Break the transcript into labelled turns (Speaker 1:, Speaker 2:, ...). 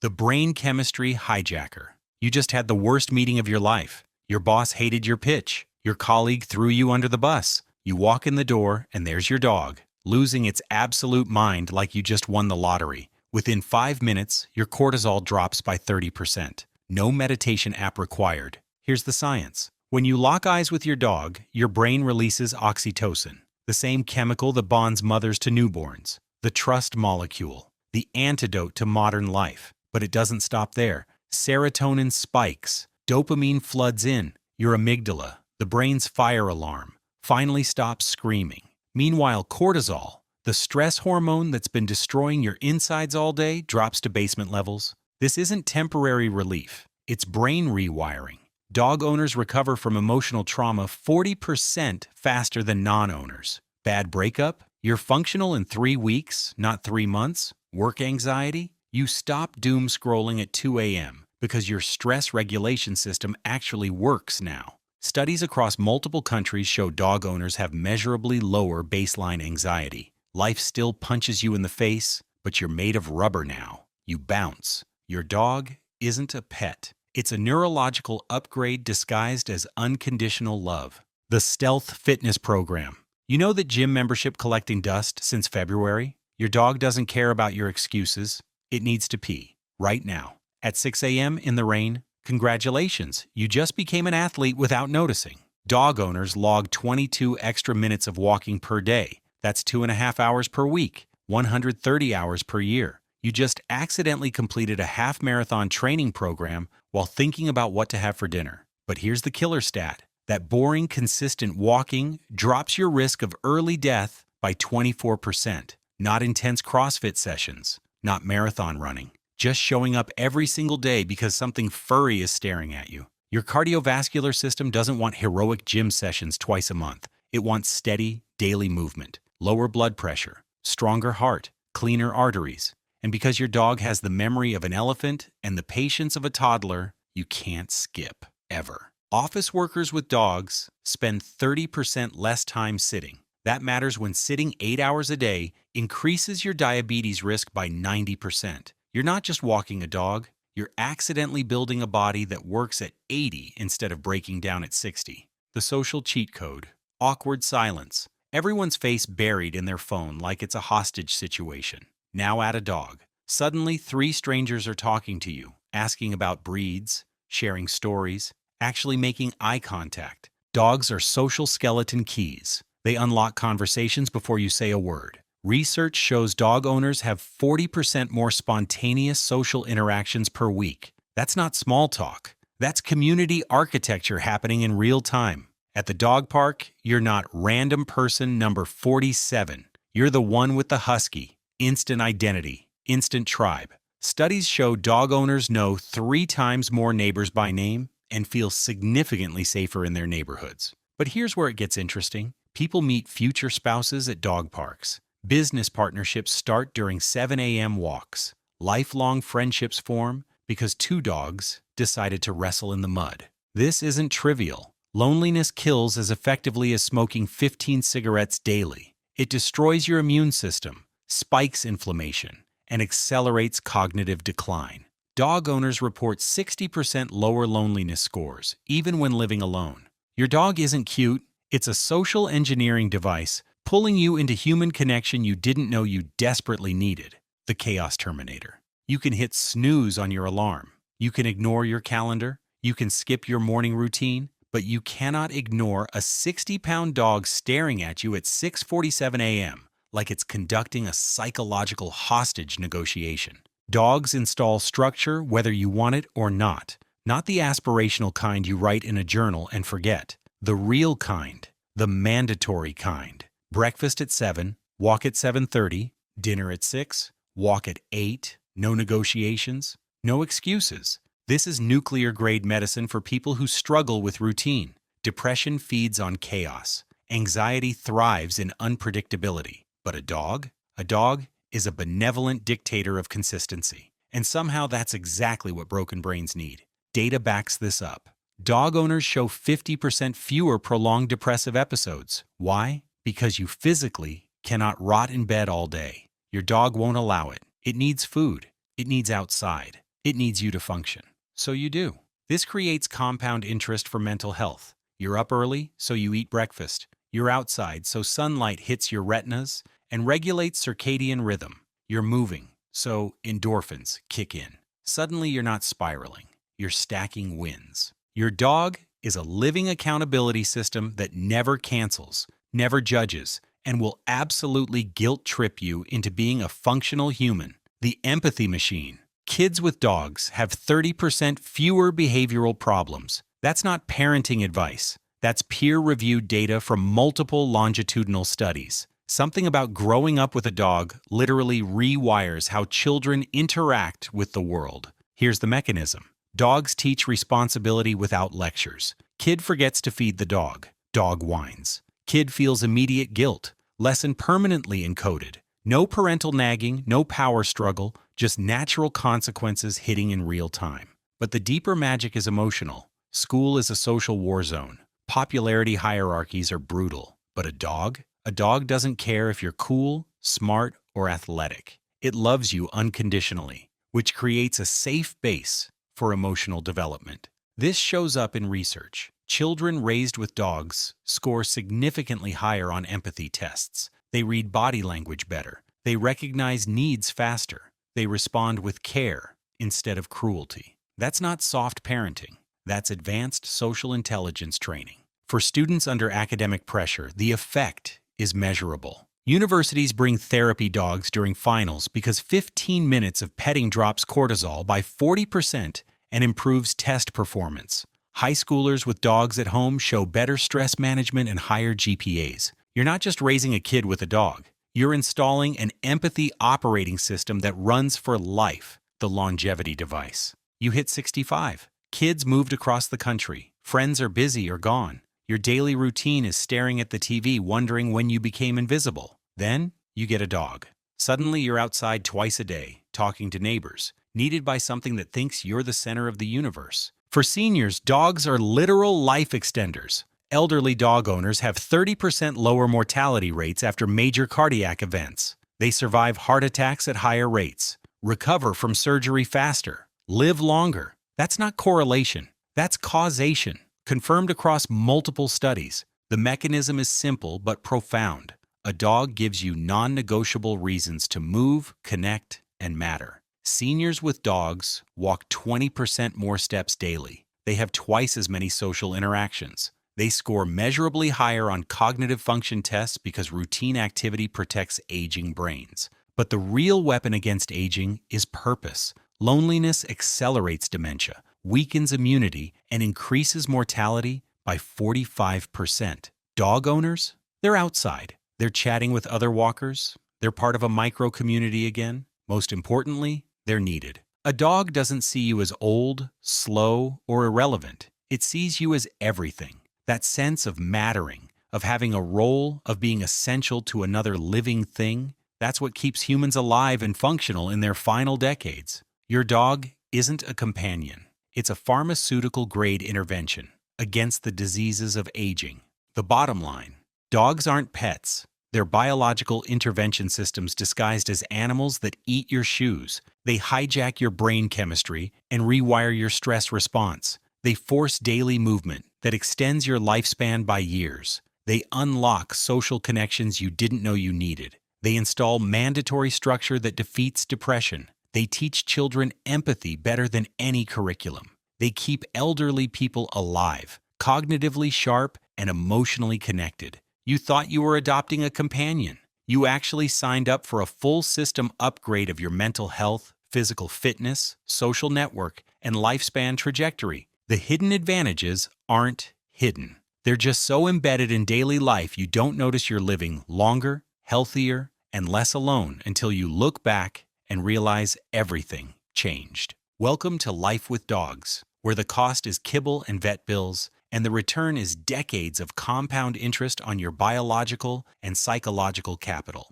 Speaker 1: The brain chemistry hijacker. You just had the worst meeting of your life. Your boss hated your pitch. Your colleague threw you under the bus. You walk in the door, and there's your dog, losing its absolute mind like you just won the lottery. Within 5 minutes, your cortisol drops by 30%. No meditation app required. Here's the science. When you lock eyes with your dog, your brain releases oxytocin, the same chemical that bonds mothers to newborns, the trust molecule, the antidote to modern life. But it doesn't stop there. Serotonin spikes, dopamine floods in, your amygdala, the brain's fire alarm, finally stops screaming. Meanwhile, cortisol, the stress hormone that's been destroying your insides all day, drops to basement levels. This isn't temporary relief, it's brain rewiring. Dog owners recover from emotional trauma 40% faster than non-owners. Bad breakup? You're functional in 3 weeks, not 3 months. Work anxiety? You stop doom scrolling at 2 a.m. because your stress regulation system actually works now. Studies across multiple countries show dog owners have measurably lower baseline anxiety. Life still punches you in the face, but you're made of rubber now. You bounce. Your dog isn't a pet. It's a neurological upgrade disguised as unconditional love. The Stealth Fitness Program. You know that gym membership collecting dust since February? Your dog doesn't care about your excuses. It needs to pee. Right now. At 6 a.m. in the rain. Congratulations, you just became an athlete without noticing. Dog owners log 22 extra minutes of walking per day. That's 2.5 hours per week, 130 hours per year. You just accidentally completed a half-marathon training program while thinking about what to have for dinner. But here's the killer stat. That boring, consistent walking drops your risk of early death by 24%. Not intense CrossFit sessions, not marathon running. Just showing up every single day because something furry is staring at you. Your cardiovascular system doesn't want heroic gym sessions twice a month. It wants steady, daily movement, lower blood pressure, stronger heart, cleaner arteries. And because your dog has the memory of an elephant and the patience of a toddler, you can't skip, ever. Office workers with dogs spend 30% less time sitting. That matters when sitting 8 hours a day increases your diabetes risk by 90%. You're not just walking a dog, you're accidentally building a body that works at 80 instead of breaking down at 60. The social cheat code. Awkward silence. Everyone's face buried in their phone like it's a hostage situation. Now add a dog. Suddenly, 3 strangers are talking to you, asking about breeds, sharing stories, actually making eye contact. Dogs are social skeleton keys. They unlock conversations before you say a word. Research shows dog owners have 40% more spontaneous social interactions per week. That's not small talk. That's community architecture happening in real time. At the dog park, you're not random person number 47. You're the one with the husky. Instant identity. Instant tribe. Studies show dog owners know 3 times more neighbors by name and feel significantly safer in their neighborhoods. But here's where it gets interesting. People meet future spouses at dog parks. Business partnerships start during 7 a.m. walks. Lifelong friendships form because 2 dogs decided to wrestle in the mud. This isn't trivial. Loneliness kills as effectively as smoking 15 cigarettes daily. It destroys your immune system, spikes inflammation, and accelerates cognitive decline. Dog owners report 60% lower loneliness scores, even when living alone. Your dog isn't cute. It's a social engineering device pulling you into human connection you didn't know you desperately needed. The Chaos Terminator. You can hit snooze on your alarm. You can ignore your calendar. You can skip your morning routine. But you cannot ignore a 60-pound dog staring at you at 6:47 a.m. like it's conducting a psychological hostage negotiation. Dogs install structure whether you want it or not the aspirational kind you write in a journal and forget. The real kind, the mandatory kind. Breakfast at 7, walk at 7:30, dinner at 6, walk at 8, no negotiations, no excuses. This is nuclear-grade medicine for people who struggle with routine. Depression feeds on chaos. Anxiety thrives in unpredictability. But a dog? A dog is a benevolent dictator of consistency. And somehow that's exactly what broken brains need. Data backs this up. Dog owners show 50% fewer prolonged depressive episodes. Why? Because you physically cannot rot in bed all day. Your dog won't allow it. It needs food. It needs outside. It needs you to function. So you do. This creates compound interest for mental health. You're up early, so you eat breakfast. You're outside, so sunlight hits your retinas and regulates circadian rhythm. You're moving, so endorphins kick in. Suddenly you're not spiraling. You're stacking wins. Your dog is a living accountability system that never cancels, never judges, and will absolutely guilt trip you into being a functional human. The empathy machine. Kids with dogs have 30% fewer behavioral problems. That's not parenting advice. That's peer-reviewed data from multiple longitudinal studies. Something about growing up with a dog literally rewires how children interact with the world. Here's the mechanism. Dogs teach responsibility without lectures. Kid forgets to feed the dog. Dog whines. Kid feels immediate guilt. Lesson permanently encoded. No parental nagging, no power struggle, just natural consequences hitting in real time. But the deeper magic is emotional. School is a social war zone. Popularity hierarchies are brutal. But a dog? A dog doesn't care if you're cool, smart, or athletic. It loves you unconditionally, which creates a safe base for emotional development. This shows up in research. Children raised with dogs score significantly higher on empathy tests. They read body language better. They recognize needs faster. They respond with care instead of cruelty. That's not soft parenting. That's advanced social intelligence training. For students under academic pressure, the effect is measurable. Universities bring therapy dogs during finals because 15 minutes of petting drops cortisol by 40% and improves test performance. High schoolers with dogs at home show better stress management and higher GPAs. You're not just raising a kid with a dog. You're installing an empathy operating system that runs for life, the longevity device. You hit 65. Kids moved across the country. Friends are busy or gone. Your daily routine is staring at the TV wondering when you became invisible. Then, you get a dog. Suddenly you're outside twice a day, talking to neighbors, needed by something that thinks you're the center of the universe. For seniors, dogs are literal life extenders. Elderly dog owners have 30% lower mortality rates after major cardiac events. They survive heart attacks at higher rates, recover from surgery faster, live longer. That's not correlation. That's causation, confirmed across multiple studies. The mechanism is simple but profound. A dog gives you non-negotiable reasons to move, connect, and matter. Seniors with dogs walk 20% more steps daily. They have twice as many social interactions. They score measurably higher on cognitive function tests because routine activity protects aging brains. But the real weapon against aging is purpose. Loneliness accelerates dementia, weakens immunity, and increases mortality by 45%. Dog owners? They're outside. They're chatting with other walkers. They're part of a micro-community again. Most importantly, they're needed. A dog doesn't see you as old, slow, or irrelevant. It sees you as everything. That sense of mattering, of having a role, of being essential to another living thing, that's what keeps humans alive and functional in their final decades. Your dog isn't a companion. It's a pharmaceutical-grade intervention against the diseases of aging. The bottom line, dogs aren't pets. They're biological intervention systems disguised as animals that eat your shoes. They hijack your brain chemistry and rewire your stress response. They force daily movement that extends your lifespan by years. They unlock social connections you didn't know you needed. They install mandatory structure that defeats depression. They teach children empathy better than any curriculum. They keep elderly people alive, cognitively sharp, and emotionally connected. You thought you were adopting a companion. You actually signed up for a full system upgrade of your mental health, physical fitness, social network, and lifespan trajectory. The hidden advantages aren't hidden. They're just so embedded in daily life you don't notice you're living longer, healthier, and less alone until you look back and realize everything changed. Welcome to Life with Dogs, where the cost is kibble and vet bills, and the return is decades of compound interest on your biological and psychological capital.